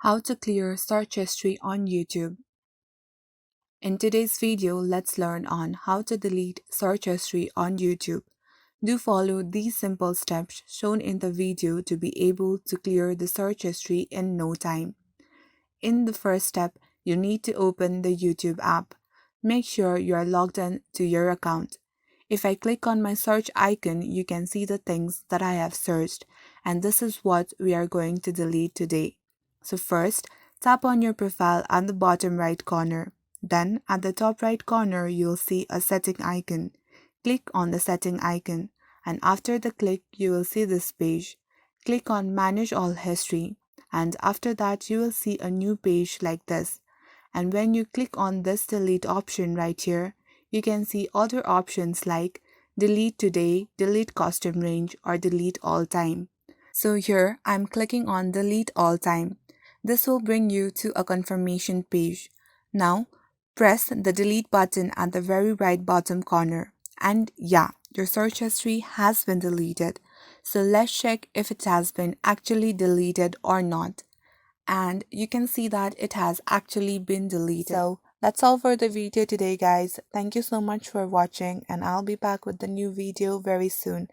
How to clear search history on YouTube. In today's video, let's learn on how to delete search history on YouTube. Do follow these simple steps shown in the video to be able to clear the search history in no time. In the first step, you need to open the YouTube app. Make sure you are logged in to your account. If I click on my search icon, you can see the things that I have searched, and this is what we are going to delete today. So first, tap on your profile at the bottom right corner. Then, at the top right corner, you'll see a setting icon. Click on the setting icon, and after the click, you will see this page. Click on Manage All History, and after that, you will see a new page like this. And when you click on this delete option right here, you can see other options like delete today, delete custom range, or delete all time. So here I'm clicking on delete all time. This will bring you to a confirmation page. Now press the delete button at the very right bottom corner. And yeah, your search history has been deleted. So let's check if it has been actually deleted or not, and you can see that it has actually been deleted. So that's all for the video today, guys. Thank you so much for watching, and I'll be back with the new video very soon.